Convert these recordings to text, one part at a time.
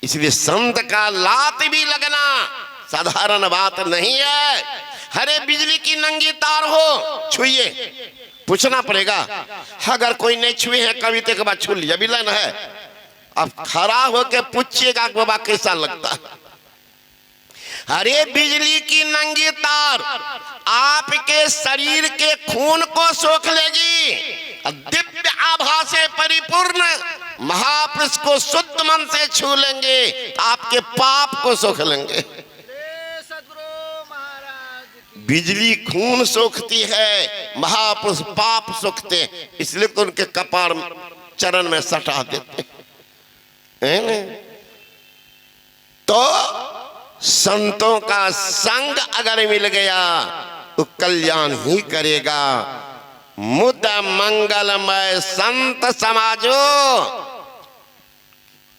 इसलिए संत का लात भी लगना साधारण बात नहीं है। हरे बिजली की नंगी तार हो, छुइए, पूछना पड़ेगा। अगर कोई नहीं छुए हैं कविता के बाद छू लिया, विलन है, अब खड़ा होकर पूछिएगा बाबा कैसा लगता है। अरे बिजली की नंगी तार आपके शरीर के खून को सोख लेगी, दिव्य आभा से परिपूर्ण महापुरुष को शुद्ध मन से छू लेंगे, आपके पाप को सोख लेंगे। बिजली खून सोखती है, महापुरुष पाप सोखते, इसलिए तो उनके कपार चरण में सटा देते हैं। तो संतों का संग अगर मिल गया तो कल्याण ही करेगा। मुद मंगलमय संत समाजो,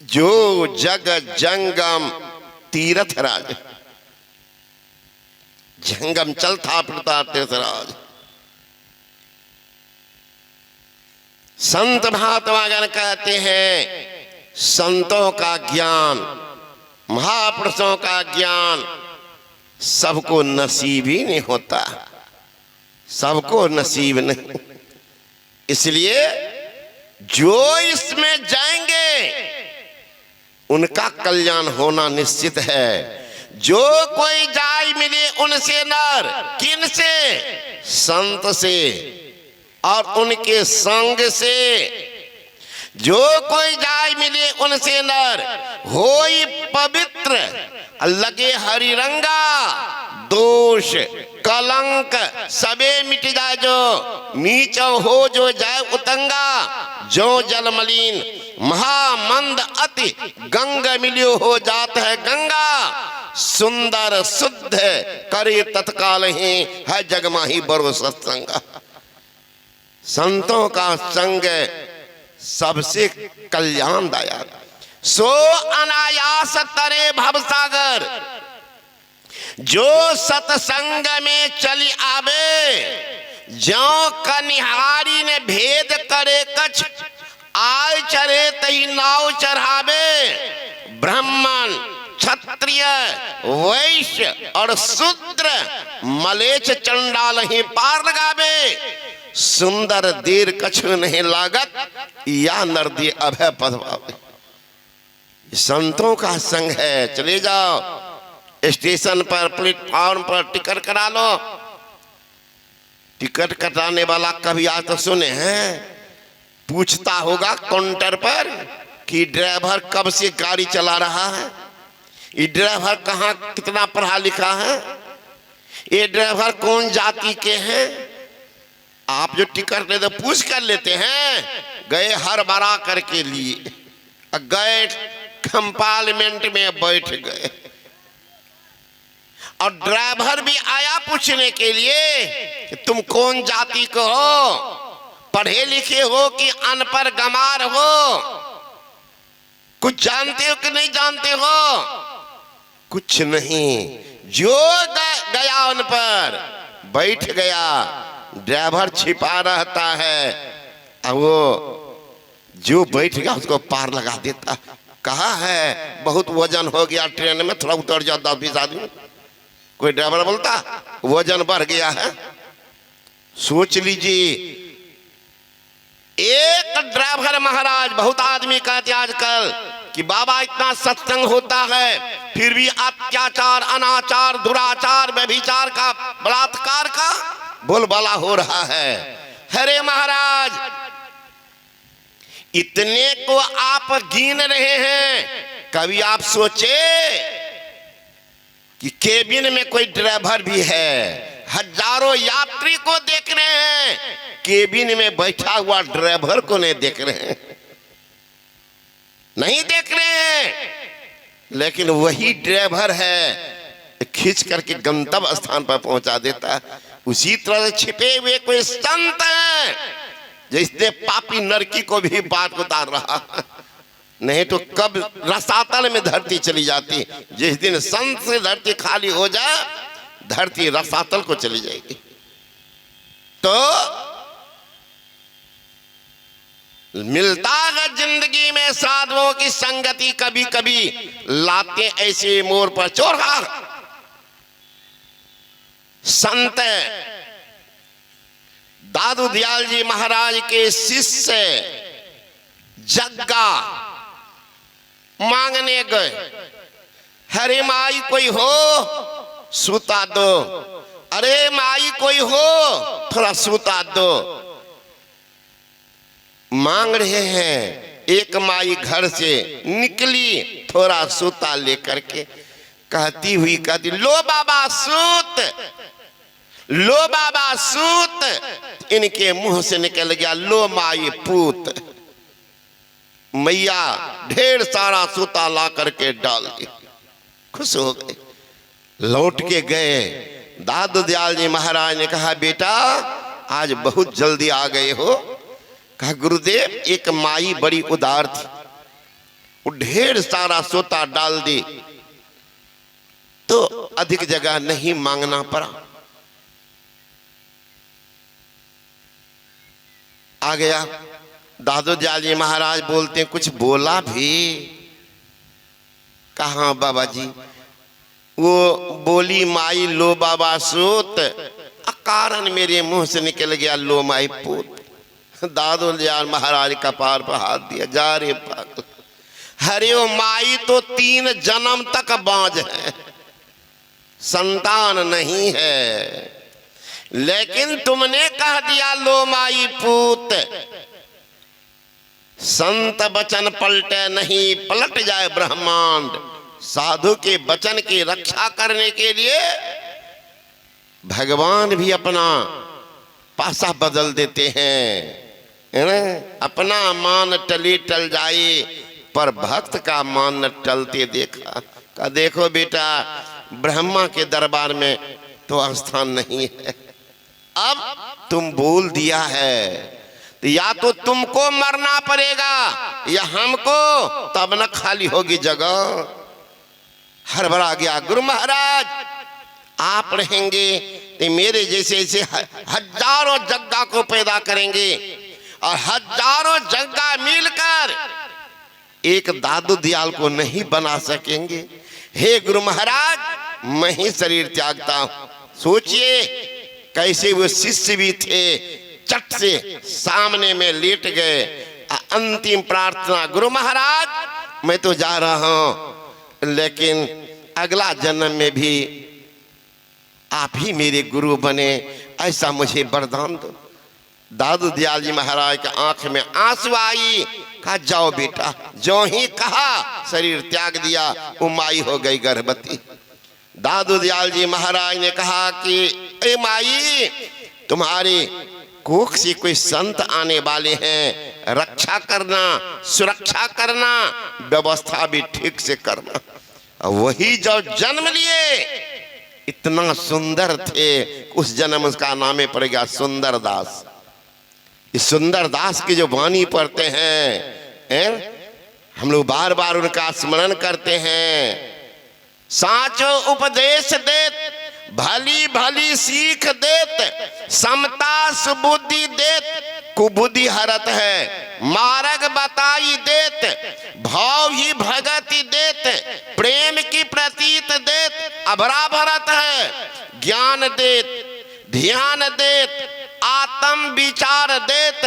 जो जग जंगम तीर्थ राज। जंगम चलता फिरता तीर्थराज। संत महात्मागण कहते हैं संतों का ज्ञान, महापुरुषों का ज्ञान सबको नसीब ही नहीं होता, सबको नसीब नहीं। इसलिए जो इसमें जाएंगे उनका कल्याण होना निश्चित है। जो कोई जाय मिले उनसे नर, किन से? संत से और उनके संग से। जो कोई जाय मिले उनसे नर होई पवित्र, लगे हरि रंगा, दोष कलंक सबे मिट जाए। जो नीचो हो जो जाए उतंगा, जो जल मलिन महामंद अति गंग मिलियो हो जात है गंगा। सुंदर शुद्ध करे तत्काल ही है जग माही बरो सत्संगा। संतों का संग सबसे कल्याणदायक। सो अनायास तरे भवसागर, जो सत्संग में चली आवे। जो कनिहारी ने भेद करे कछ, आय चरे तही नाव चढ़ावे। ब्राह्मण क्षत्रिय वैश्य और शूद्र मलेच्छ चंडाल ही पार लगावे। सुंदर देर कछु नहीं लागत, या नरदी अभय पद पावे। संतों का संग है। चले जाओ स्टेशन पर, प्लेटफॉर्म पर टिकट करा लो। टिकट कटाने वाला कभी आज तो सुने हैं पूछता होगा काउंटर पर कि ड्राइवर कब से गाड़ी चला रहा है, ये ड्राइवर कहाँ कितना पढ़ा लिखा है, ये ड्राइवर कौन जाति के हैं। आप जो टिकट लेते पूछ कर लेते हैं। गए हर बरा करके लिए, गए कंपार्टमेंट में बैठ गए और ड्राइवर भी आया पूछने के लिए कि तुम कौन जाति को हो, पढ़े लिखे हो कि अनपढ़ गमार हो, कुछ जानते हो कि नहीं जानते हो। कुछ नहीं, जो गया उन पर बैठ गया। ड्राइवर छिपा रहता है और वो जो बैठ गया उसको पार लगा देता। कहा है बहुत वजन हो गया ट्रेन में, थोड़ा उतर जाओ 10-20 आदमी। कोई ड्राइवर बोलता वजन बढ़ गया है। सोच लीजिए, एक ड्राइवर महाराज, बहुत आदमी कहते आजकल कि बाबा इतना सत्संग होता है फिर भी अत्याचार, अनाचार, दुराचार, व्यभिचार का, बलात्कार का बोलबाला हो रहा है। हरे महाराज, इतने को आप गिन रहे हैं, कभी आप सोचे कि केबिन में कोई ड्राइवर भी है। हजारों यात्री को देख रहे हैं, केबिन में बैठा हुआ ड्राइवर को नहीं देख रहे हैं, नहीं देख रहे हैं। लेकिन वही ड्राइवर है खींच करके गंतव्य स्थान पर पहुंचा देता है। उसी तरह से छिपे हुए कोई संत है जिसने पापी नरकी को भी बात उतार रहा है। नहीं तो कब रसातल में धरती चली जाती। जिस दिन संत से धरती खाली हो जाए, धरती रसातल को चली जाएगी। तो मिलता है जिंदगी में साधुओं की संगति, कभी कभी लाते ऐसे मोर पर चोरा। संत दादू दयाल जी महाराज के शिष्य जग्गा मांगने गए, हरे माई कोई हो सूता दो, अरे माई कोई हो थोड़ा सूता दो। मांग रहे हैं, एक माई घर से निकली थोड़ा सूता लेकर के, कहती हुई कहती, लो बाबा सूत, लो बाबा सूत। इनके मुंह से निकल गया, लो माई पूत। मैया ढेर सारा सूता ला करके डाल दिया, खुश हो गए। लौट के गए, दादू दयाल जी महाराज ने कहा, बेटा आज बहुत जल्दी आ गए हो। कहा, गुरुदेव एक माई बड़ी उदार थी, वो ढेर सारा सोता डाल दी तो अधिक जगह नहीं मांगना पड़ा। आ गया दादू दयाल जी महाराज बोलते हैं, कुछ बोला भी? कहा बाबा जी, वो बोली माई लो बाबा सूत, अकारण मेरे मुंह से निकल गया लो माई पूत। दादू दयाल महाराज कपार पर हाथ दिया, जा रे पागल, हरे ओ माई तो 3 जन्म तक बांझ है, संतान नहीं है, लेकिन तुमने कह दिया लो माई पूत। संत वचन पलटे नहीं, पलट जाए ब्रह्मांड। साधु के वचन की रक्षा करने के लिए भगवान भी अपना पासा बदल देते हैं, है ना? अपना मान टली टल जाए, पर भक्त का मान न टलते देखा। का देखो बेटा, ब्रह्मा के दरबार में तो स्थान नहीं है, अब तुम बोल दिया है, तो या तो तुमको मरना पड़ेगा या हमको, तब न खाली होगी जगह। हड़बड़ा गया, गुरु महाराज आप रहेंगे तो मेरे जैसे ऐसे हजारों जग्गा को पैदा करेंगे, और हजारों जग्गा मिलकर एक दादू दयाल को नहीं बना सकेंगे। हे गुरु महाराज, मैं ही शरीर त्यागता हूं। सोचिए कैसे वो शिष्य भी थे, चट से सामने में लेट गए। अंतिम प्रार्थना, गुरु महाराज मैं तो जा रहा हूं, लेकिन अगला जन्म में भी आप ही मेरे गुरु बने, ऐसा मुझे वरदान दो। दादू दयाल जी महाराज के आंख में आंसू आई। कहा, जाओ बेटा। जो ही कहा शरीर त्याग दिया, वो माई हो गई गर्भवती। दादू दयाल जी महाराज ने कहा कि ए माई, तुम्हारे कोख से कोई संत आने वाले हैं, रक्षा करना, सुरक्षा करना, व्यवस्था भी ठीक से करना। वही जो जन्म लिए इतना सुंदर थे, उस जन्म उसका नाम पड़ गया सुंदर दास। इस सुंदर दास की जो वाणी पढ़ते हैं, हम लोग बार बार उनका स्मरण करते हैं। साचो उपदेश देत, भली भली सीख देत, समता सुबुद्धि देत, कुबुद्धि हरत है, मार्ग बताई देत, भाव ही भगति देत, प्रेम की प्रतीत देत, अभरा भरत है, ज्ञान देत, ध्यान देत, आत्म विचार देत,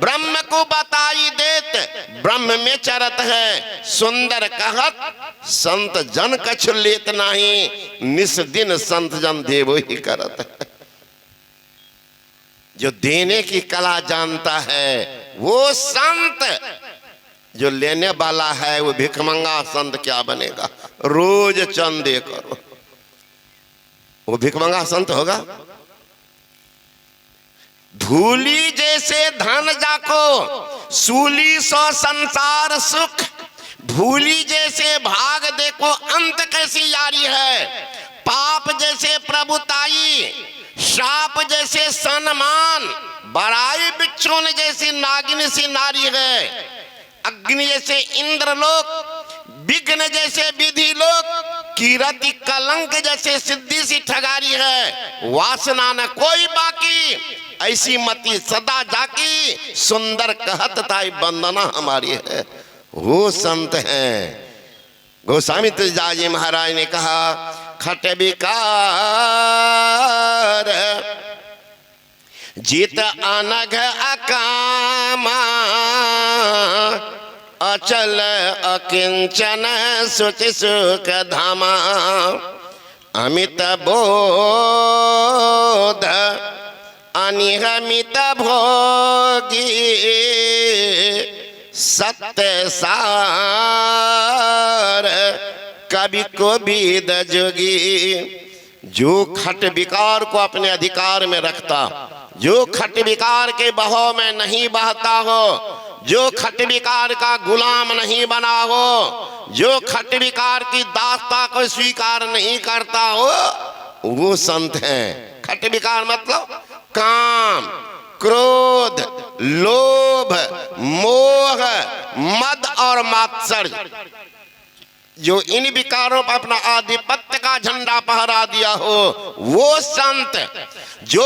ब्रह्म को बताई देत, ब्रह्म में चरत है, सुंदर कहत संत जन कछु लेत नहीं, निस दिन संत जन देवो ही करत है। जो देने की कला जानता है वो संत, जो लेने वाला है वो भिखमंगा संत क्या बनेगा? रोज चंदे करो, वो भिखमंगा संत होगा? धूली जैसे धन जाको, सूली सो संसार सुख, भूली जैसे भाग देखो अंत कैसी यारी है, पाप जैसे प्रभुताई, श्राप जैसे सन्मान, बड़ाई बिच्छून जैसी नागिन सी नारी है, अग्नि जैसे इंद्रलोक, विघ्न जैसे विधि लोक, कीरति कलंक जैसे सिद्धि सी ठगारी है, वासना न कोई बाकी, ऐसी मति सदा जाकी सुंदर कहत ताई वंदना हमारी है। वो संत हैं। गोस्वामी तुलसीदास जी महाराज ने कहा खट विकार जीत अनघ अकामा अचल अकिंचन सुच सुख धामा अमित बोध अनिहमित भोगी सत्य सार कवि को बीद जोगी। जो खट विकार को अपने अधिकार में रखता, जो खट विकार के बहाव में नहीं बहता हो, जो खट विकार का गुलाम नहीं बना हो, जो खट विकार की दास्ता को स्वीकार नहीं करता हो, वो संत हैं। खट विकार मतलब काम, क्रोध, लोभ, मोह, मद और मात्सर्य। जो इन विकारों पर अपना आधिपत्य का झंडा फहरा दिया हो, वो संत। जो